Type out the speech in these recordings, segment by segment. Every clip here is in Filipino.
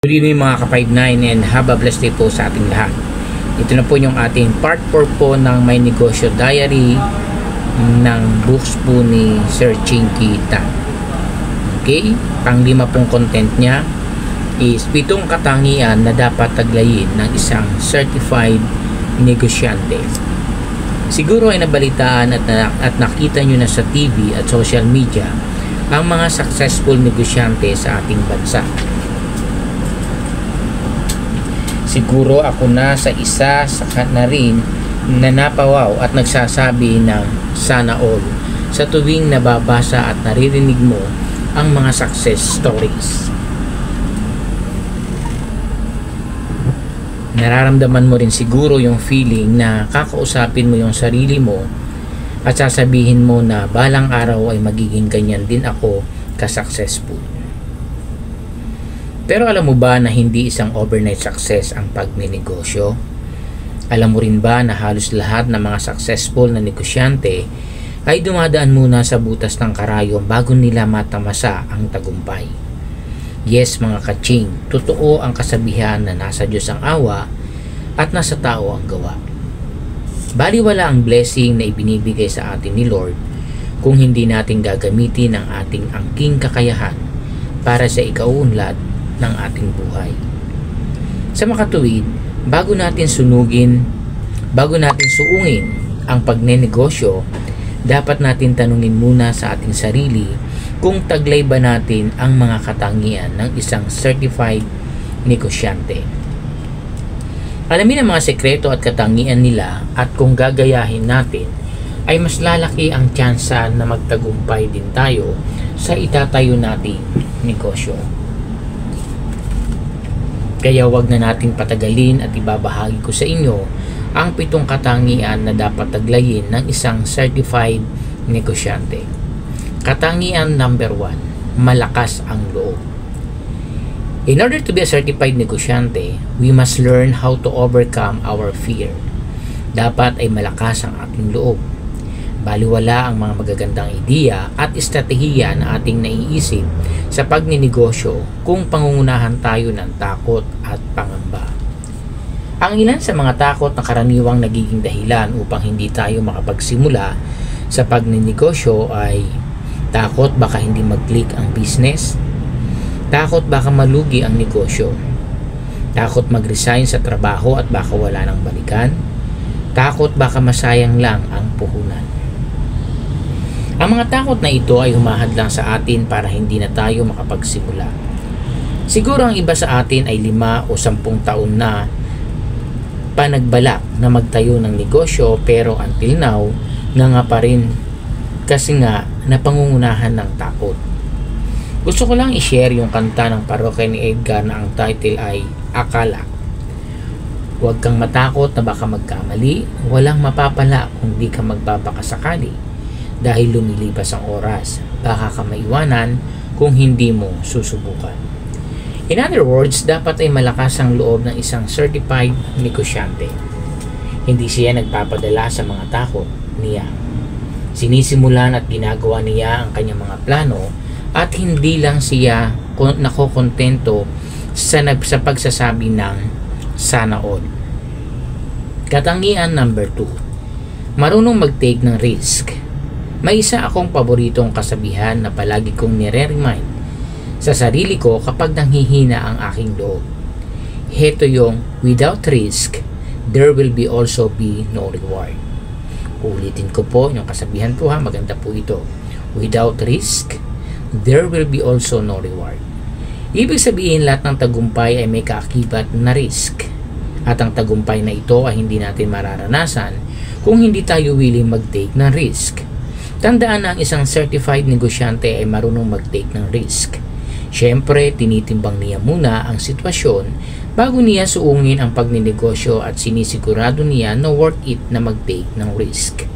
Good evening mga ka-59 and have a blessed day po sa ating lahat. Ito na po yung ating part 4 po ng May Negosyo Diary ng books po ni Sir Chinky Tan. Okay, pang-5 pong content niya is 7 katangian na dapat taglayin ng isang certified negosyante. Siguro ay nabalitaan at nakita nyo na sa TV at social media ang mga successful negosyante sa ating bansa. Siguro ako na sa isa na rin na napawaw at nagsasabi ng sana all sa tuwing nababasa at naririnig mo ang mga success stories. Nararamdaman mo rin siguro yung feeling na kakausapin mo yung sarili mo at sasabihin mo na balang araw ay magiging ganyan din ako ka-successful. Pero alam mo ba na hindi isang overnight success ang pagnenegosyo? Alam mo rin ba na halos lahat ng mga successful na negosyante ay dumadaan muna sa butas ng karayom bago nila matamasa ang tagumpay? Yes mga kaching, totoo ang kasabihan na nasa Diyos ang awa at nasa tao ang gawa. Baliwala ang blessing na ibinibigay sa atin ni Lord kung hindi natin gagamitin ang ating angking kakayahan para sa ikaunlad ng ating buhay. Sa makatuwid, bago natin suungin ang pagnenegosyo, dapat natin tanungin muna sa ating sarili kung taglay ba natin ang mga katangian ng isang certified negosyante. Alamin ang mga sekreto at katangian nila at kung gagayahin natin, ay mas lalaki ang tsansa na magtagumpay din tayo sa itatayo nating negosyo. Kaya wag na nating patagalin at ibabahagi ko sa inyo ang 7 katangian na dapat taglayin ng isang certified negosyante. Katangian number 1, malakas ang loob. In order to be a certified negosyante, we must learn how to overcome our fear. Dapat ay malakas ang ating loob. Baliwala ang mga magagandang ideya at estratehiya na ating naiisip sa pagninegosyo kung pangungunahan tayo ng takot at pangamba. Ang ilan sa mga takot na karaniwang nagiging dahilan upang hindi tayo makapagsimula sa pagninegosyo ay takot baka hindi mag-click ang business, takot baka malugi ang negosyo, takot mag-resign sa trabaho at baka wala nang balikan, takot baka masayang lang ang puhunan. Ang mga takot na ito ay humahadlang sa atin para hindi na tayo makapagsimula. Siguro ang iba sa atin ay 5 o 10 taon na panagbalak na magtayo ng negosyo pero until now, nga pa rin kasi nga napangungunahan ng takot. Gusto ko lang i-share yung kanta ng parokya ni Edgar na ang title ay Akala. Huwag kang matakot na baka magkamali, walang mapapala kung di ka magbabakasakali. Dahil lumilipas ang oras, baka ka maiwanan kung hindi mo susubukan. In other words, dapat ay malakas ang loob ng isang certified negosyante. Hindi siya nagpapadala sa mga takot niya. Sinisimulan at ginagawa niya ang kanyang mga plano at hindi lang siya nakokontento sa pagsasabi ng sana all. Katangian number 2, marunong mag-take ng risk. May isa akong paboritong kasabihan na palagi kong nire-remind sa sarili ko kapag nanghihina ang aking loob. Heto yung, without risk, there will be also be no reward. Ulitin ko po yung kasabihan po ha, maganda po ito. Without risk, there will be also no reward. Ibig sabihin lahat ng tagumpay ay may kaakibat na risk. At ang tagumpay na ito ay hindi natin mararanasan kung hindi tayo willing mag-take ng risk. Tandaan na ang isang certified negosyante ay marunong mag-take ng risk. Siyempre, tinitimbang niya muna ang sitwasyon bago niya suungin ang pagninegosyo at sinisigurado niya na worth it na mag-take ng risk.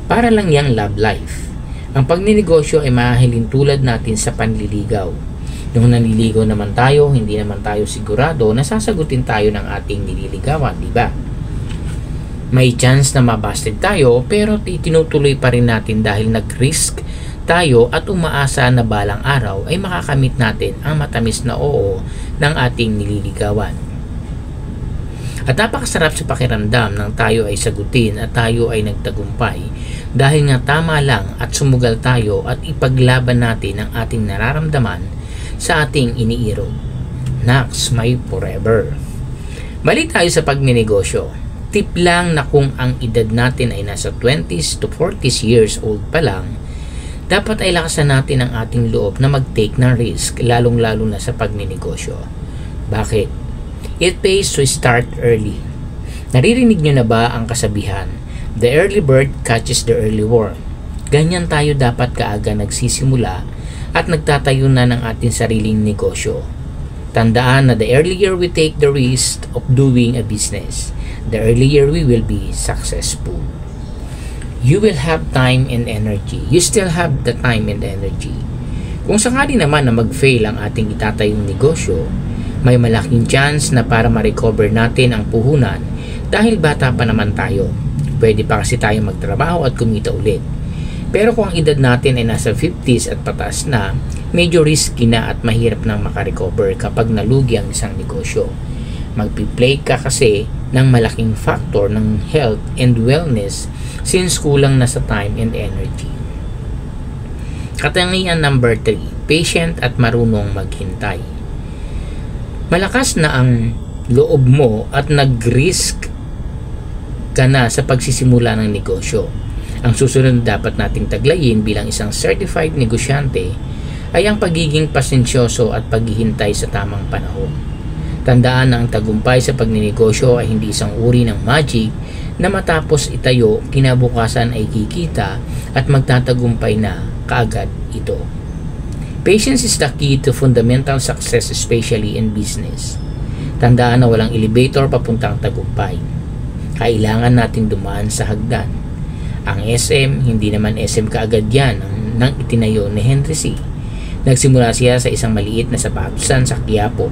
Para lang yang love life. Ang pagninegosyo ay maahilin tulad natin sa panliligaw. Nung nanliligaw naman tayo, hindi naman tayo sigurado na sasagutin tayo ng ating nililigawan, di ba? May chance na mabasted tayo pero tinutuloy pa rin natin dahil nag-risk tayo at umaasa na balang araw ay makakamit natin ang matamis na oo ng ating nililigawan. At napakasarap sa pakiramdam nang tayo ay sagutin at tayo ay nagtagumpay dahil nga tama lang at sumugal tayo at ipaglaban natin ang ating nararamdaman sa ating iniirog. Nax, my forever. Balik tayo sa pagninegosyo. Tip lang na kung ang edad natin ay nasa 20s to 40s years old pa lang, dapat ay lakasan natin ang ating loob na mag-take ng risk, lalong-lalo na sa pagninegosyo. Bakit? It pays to start early. Naririnig nyo na ba ang kasabihan, the early bird catches the early worm? Ganyan tayo dapat kaaga nagsisimula at nagtatayo na ng ating sariling negosyo. Tandaan na the earlier we take the risk of doing a business, the earlier we will be successful. You will have time and energy. You still have the time and energy. Kung sakali naman na mag-fail ang ating itatayong negosyo, may malaking chance na para ma-recover natin ang puhunan dahil bata pa naman tayo. Pwede pa kasi tayo magtrabaho at kumita ulit. Pero kung ang edad natin ay nasa 50s at pataas na, medyo risky na at mahirap nang makarecover kapag nalugi ang isang negosyo. Magpi-play ka kasi ng malaking factor ng health and wellness since kulang na sa time and energy. Katangian number 3, patient at marunong maghintay. Malakas na ang loob mo at nag-risk ka na sa pagsisimula ng negosyo. Ang susunod na dapat nating taglayin bilang isang certified negosyante ay ang pagiging pasensyoso at paghihintay sa tamang panahon. Tandaan na ang tagumpay sa pagninegosyo ay hindi isang uri ng magic na matapos itayo, kinabukasan ay kikita at magtatagumpay na kaagad ito. Patience is the key to fundamental success, especially in business. Tandaan na walang elevator papuntang tagumpay. Kailangan nating dumaan sa hagdan. Ang SM, hindi naman SM kaagad yan nang itinayo ni Henry C. Nagsimula siya sa isang maliit na sapatusan sa Quiapo.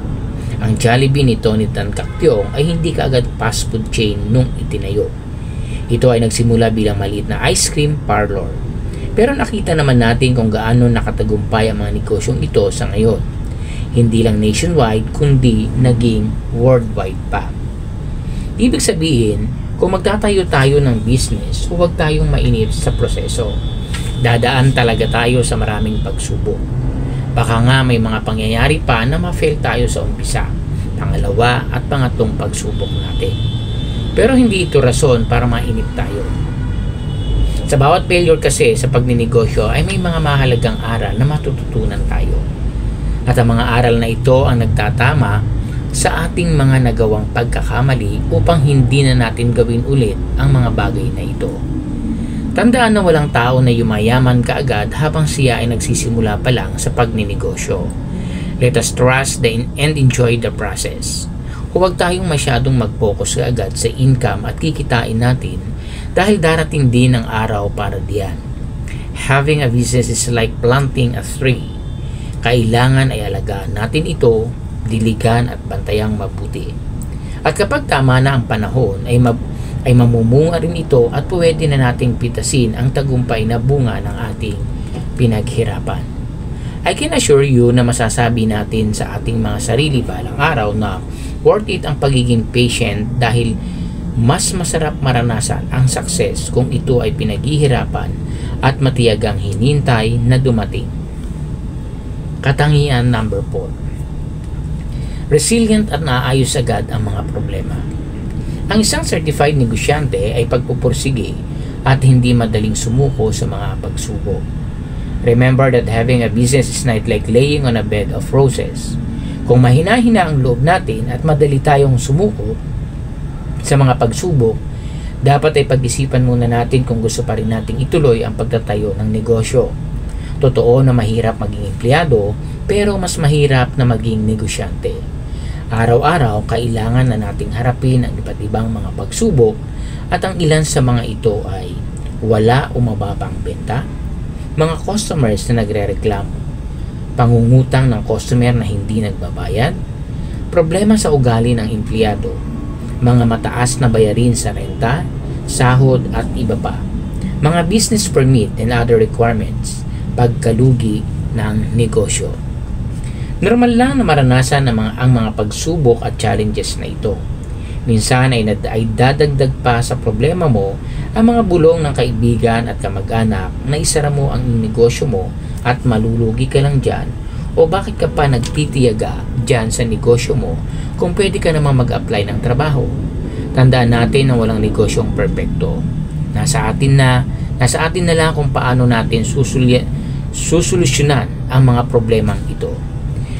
Ang Jollibee ni Tony Tan Caktiong ay hindi kaagad fast food chain nung itinayo. Ito ay nagsimula bilang maliit na ice cream parlor. Pero nakita naman natin kung gaano nakatagumpay ang mga negosyong ito sa ngayon. Hindi lang nationwide kundi naging worldwide pa. Ibig sabihin, kung magtatayo tayo ng business, huwag tayong mainip sa proseso. Dadaan talaga tayo sa maraming pagsubok. Baka nga may mga pangyayari pa na ma-fail tayo sa umpisa, pangalawa at pangatlong pagsubok natin. Pero hindi ito rason para mainip tayo. Sa bawat failure kasi sa pagninegosyo ay may mga mahalagang aral na matututunan tayo. At ang mga aral na ito ang nagtatama sa ating mga nagawang pagkakamali upang hindi na natin gawin ulit ang mga bagay na ito. Tandaan na walang tao na yumayaman kaagad habang siya ay nagsisimula pa lang sa pagninegosyo. Let us trust and enjoy the process. Huwag tayong masyadong mag-focus kaagad sa income at kikitain natin dahil darating din ang araw para diyan. Having a business is like planting a tree. Kailangan ay alagaan natin ito, diligan at bantayang mabuti. At kapag tama na ang panahon ay mamumunga rin ito at pwede na nating pitasin ang tagumpay na bunga ng ating pinaghirapan. I can assure you na masasabi natin sa ating mga sarili balang araw na worth it ang pagiging patient dahil mas masarap maranasan ang success kung ito ay pinaghihirapan at matiyagang hinintay na dumating. Katangian number 4. Resilient at naayos agad ang mga problema. Ang isang certified negosyante ay pagpupursige at hindi madaling sumuko sa mga pagsubok. Remember that having a business is not like laying on a bed of roses. Kung mahina-hina ang loob natin at madali tayong sumuko sa mga pagsubok, dapat ay pag-isipan muna natin kung gusto pa rin nating ituloy ang pagtatayo ng negosyo. Totoo na mahirap maging empleyado, pero mas mahirap na maging negosyante. Araw-araw, kailangan na nating harapin ang iba't ibang mga pagsubok at ang ilan sa mga ito ay wala o mababang benta, mga customers na nagre-reklamo, pangungutang ng customer na hindi nagbabayad, problema sa ugali ng empleyado, mga mataas na bayarin sa renta, sahod at iba pa, mga business permit and other requirements, pagkalugi ng negosyo. Normal lang na maranasan ang mga pagsubok at challenges na ito. Minsan ay dadagdag pa sa problema mo ang mga bulong ng kaibigan at kamag-anak na isara mo ang negosyo mo at malulugi ka lang dyan, o bakit ka pa nagtitiyaga dyan sa negosyo mo kung pwede ka namang mag-apply ng trabaho. Tandaan natin na walang negosyong perpekto. Nasa atin na lang kung paano natin susolusyonan ang mga problemang ito.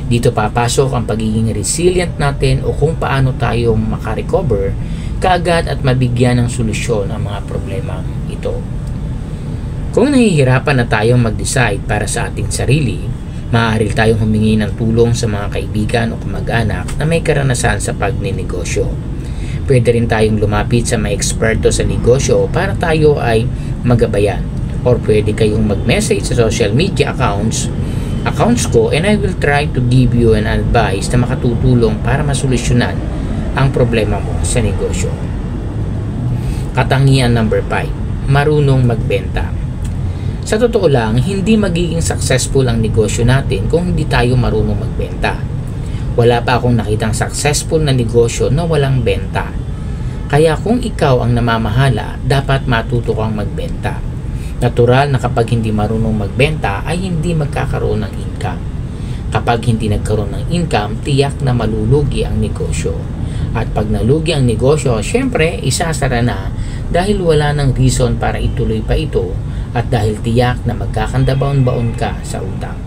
Dito papasok ang pagiging resilient natin o kung paano tayo makarecover kaagad at mabigyan ng solusyon ang mga problemang ito. Kung nahihirapan na tayong mag-decide para sa ating sarili, maaari tayong humingi ng tulong sa mga kaibigan o kamag-anak na may karanasan sa pagninegosyo. Pwede rin tayong lumapit sa mga eksperto sa negosyo para tayo ay magabayan. Or pwede kayong mag-message sa social media accounts ko, and I will try to give you an advice na makatutulong para masolusyonan ang problema mo sa negosyo. Katangian number 5, marunong magbenta. Sa totoo lang, hindi magiging successful ang negosyo natin kung hindi tayo marunong magbenta. Wala pa akong nakitang successful na negosyo na walang benta. Kaya kung ikaw ang namamahala, dapat matuto kang magbenta. Natural na kapag hindi marunong magbenta ay hindi magkakaroon ng income. Kapag hindi nagkaroon ng income, tiyak na malulugi ang negosyo. At pag nalugi ang negosyo, syempre isasara na dahil wala ng reason para ituloy pa ito at dahil tiyak na magkakandabaon-baon ka sa utang.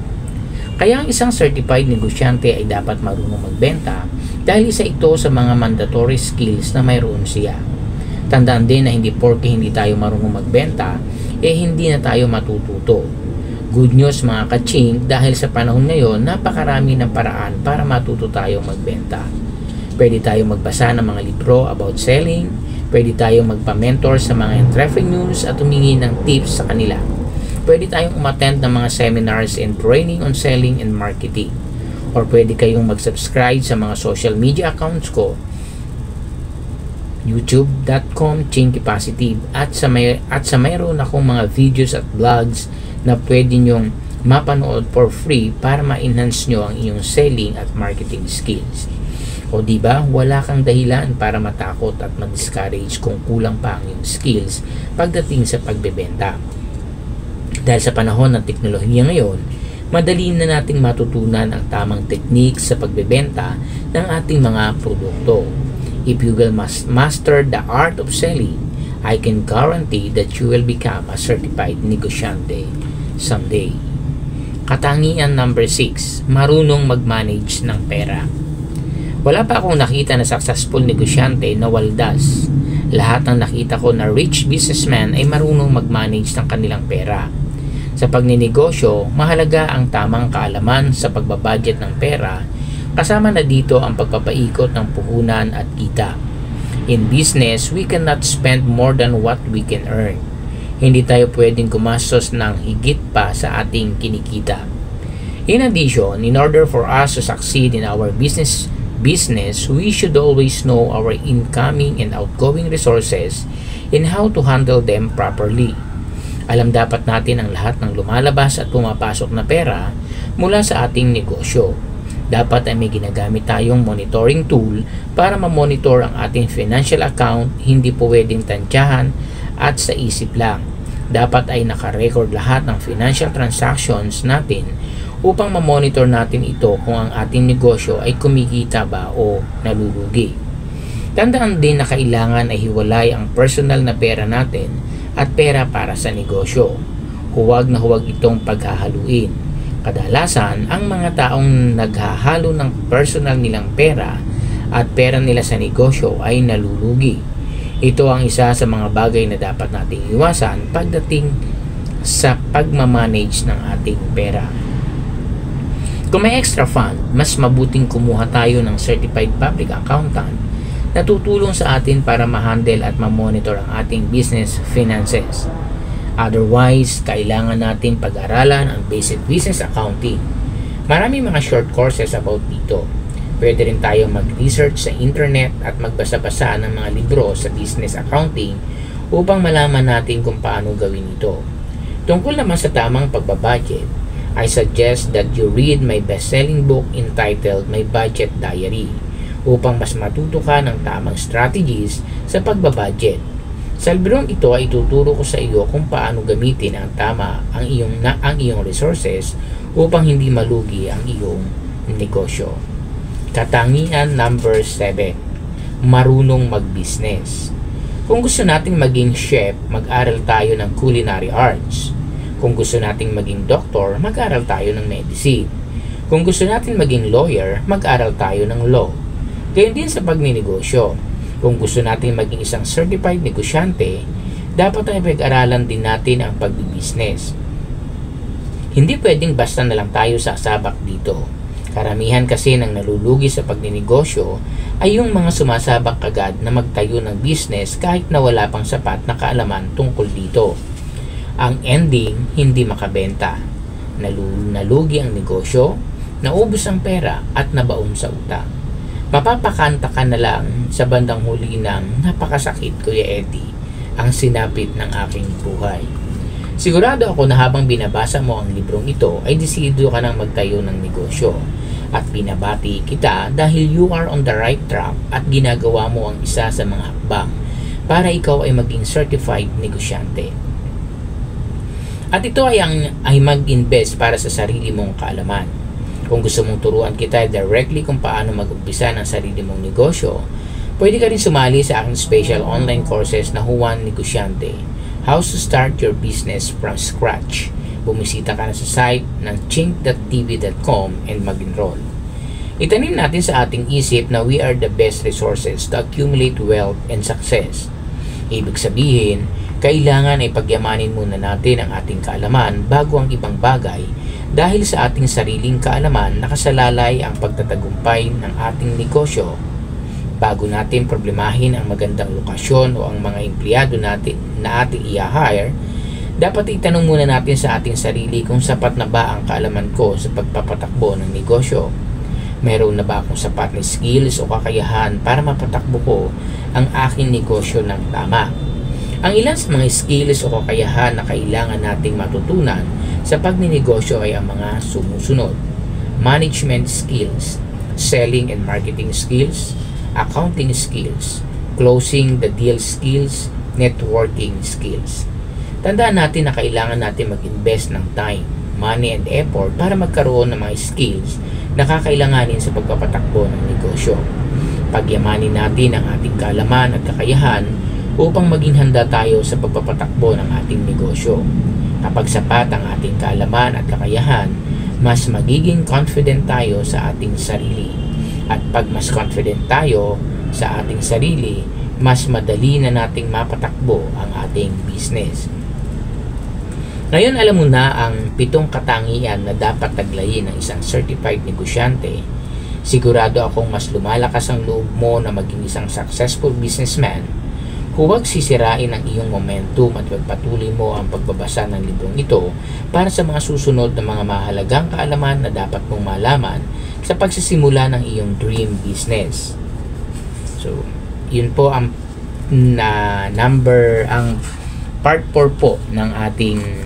Kaya ang isang certified negosyante ay dapat marunong magbenta dahil isa ito sa mga mandatory skills na mayroon siya. Tandaan din na hindi porke hindi tayo marunong magbenta, hindi na tayo matututo. Good news mga kaching, dahil sa panahon ngayon, napakarami ng paraan para matuto tayong magbenta. Pwede tayong magbasa ng mga libro about selling, pwede tayong magpa-mentor sa mga entrepreneurs at humingi ng tips sa kanila. Pwede tayong umattend ng mga seminars and training on selling and marketing. Or pwede kayong mag-subscribe sa mga social media accounts ko, youtube.com @chinkypositive at sa mayroon akong mga videos at vlogs na pwede nyong mapanood for free para ma-enhance nyo ang inyong selling at marketing skills. O diba, wala kang dahilan para matakot at ma-discourage kung kulang pa ang iyong skills pagdating sa pagbebenta. Dahil sa panahon ng teknolohiya ngayon, madali na nating matutunan ang tamang technique sa pagbebenta ng ating mga produkto. If you will master the art of selling, I can guarantee that you will become a certified negosyante someday. Katangian number 6, marunong mag-manage ng pera. Wala pa akong nakita na successful negosyante na waldas. Lahat ng nakita ko na rich businessman ay marunong mag-manage ng kanilang pera. Sa pagninegosyo, mahalaga ang tamang kaalaman sa pagbabudget ng pera. Kasama na dito ang pagpapaikot ng puhunan at kita. In business, we cannot spend more than what we can earn. Hindi tayo pwedeng gumastos ng higit pa sa ating kinikita. In addition, in order for us to succeed in our business, we should always know our incoming and outgoing resources and how to handle them properly. Alam dapat natin ang lahat ng lumalabas at pumapasok na pera mula sa ating negosyo. Dapat ay may ginagamit tayong monitoring tool para ma-monitor ang ating financial account, hindi po pwedeng tantyahan at sa isip lang. Dapat ay naka-record lahat ng financial transactions natin upang ma-monitor natin ito kung ang ating negosyo ay kumikita ba o nalulugi. Tandaan din na kailangan ay hiwalay ang personal na pera natin at pera para sa negosyo. Huwag na huwag itong paghahaluin. Kadalasan, ang mga taong naghahalo ng personal nilang pera at pera nila sa negosyo ay nalulugi. Ito ang isa sa mga bagay na dapat nating iwasan pagdating sa pagmamanage ng ating pera. Kung may extra fund, mas mabuting kumuha tayo ng certified public accountant na tutulong sa atin para ma-handle at ma-monitor ang ating business finances. Otherwise, kailangan natin pag-aralan ang basic business accounting. Maraming mga short courses about dito. Pwede rin tayong mag-research sa internet at magbasa-basa ng mga libro sa business accounting upang malaman natin kung paano gawin ito. Tungkol naman sa tamang pagbabudget, I suggest that you read my best-selling book entitled My Budget Diary upang mas matuto ka ng tamang strategies sa pagbabudget. Sa librong ito ay ituturo ko sa iyo kung paano gamitin ang tama ang iyong resources upang hindi malugi ang iyong negosyo. Katangian number 7, marunong mag-business. Kung gusto nating maging chef, mag-aral tayo ng culinary arts. Kung gusto nating maging doktor, mag-aral tayo ng medicine. Kung gusto natin maging lawyer, mag-aral tayo ng law. Gayon din sa pagninegosyo. Kung gusto natin maging isang certified negosyante, dapat ay pag-aralan din natin ang pag-business. Hindi pwedeng basta na lang tayo sasabak dito. Karamihan kasi ng nalulugi sa pagninegosyo ay yung mga sumasabak agad na magtayo ng business kahit na wala pang sapat na kaalaman tungkol dito. Ang ending, hindi makabenta. Nalugi ang negosyo, naubos ang pera at nabaon sa utang. Mapapakanta ka na lang sa bandang huli ng napakasakit, Kuya Eddie, ang sinapit ng aking buhay. Sigurado ako na habang binabasa mo ang librong ito ay desidido ka ng magtayo ng negosyo. At binabati kita dahil you are on the right track at ginagawa mo ang isa sa mga hakbang para ikaw ay maging certified negosyante. At ito ay mag-invest para sa sarili mong kaalaman. Kung gusto mong turuan kita directly kung paano mag-umpisa ng sarili mong negosyo, pwede ka rin sumali sa aking special online courses na Juan Negosyante, How to Start Your Business from Scratch. Bumisita ka na sa site ng chink.tv.com and mag-enroll. Itanim natin sa ating isip na we are the best resources to accumulate wealth and success. Ibig sabihin, kailangan ay pagyamanin muna natin ang ating kaalaman bago ang ibang bagay dahil sa ating sariling kaalaman nakasalalay ang pagtatagumpay ng ating negosyo. Bago natin problemahin ang magandang lokasyon o ang mga empleyado natin na ating i-hire, dapat itanong muna natin sa ating sarili kung sapat na ba ang kaalaman ko sa pagpapatakbo ng negosyo. Meron na ba akong sapat na skills o kakayahan para mapatakbo ko ang aking negosyo ng tama? Ang ilan sa mga skills o kakayahan na kailangan nating matutunan sa pagninegosyo ay ang mga sumusunod: management skills, selling and marketing skills, accounting skills, closing the deal skills, networking skills. Tandaan natin na kailangan natin mag-invest ng time, money and effort para magkaroon ng mga skills na kakailanganin sa pagpapatakbo ng negosyo. Pagyamanin natin ang ating kaalaman at kakayahan upang maging handa tayo sa pagpapatakbo ng ating negosyo. Kapag sapat ang ating kaalaman at kakayahan, mas magiging confident tayo sa ating sarili. At pag mas confident tayo sa ating sarili, mas madali na nating mapatakbo ang ating business. Ngayon alam mo na ang 7 katangian na dapat taglayin ng isang certified negosyante. Sigurado akong mas lumalakas ang loob mo na maging isang successful businessman. Huwag sisirain ang iyong momentum at pagpatuloy mo ang pagbabasa ng librong ito para sa mga susunod na mga mahalagang kaalaman na dapat mong malaman sa pagsisimula ng iyong dream business. So, yun po ang ang part 4 po ng ating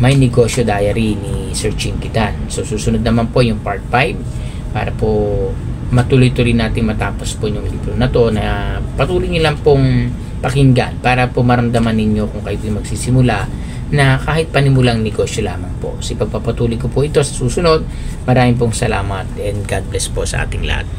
My Negosyo Diary ni Sir Chinkitan. So, susunod naman po yung part 5 para po matuloy-tuloy natin matapos po yung libro na to, na patuloy nyo lang pong pakinggan para po maramdaman ninyo kung kayo magsisimula na kahit panimulang negosyo lamang po. So, pagpapatuloy ko po ito sa susunod. Maraming pong salamat and God bless po sa ating lahat.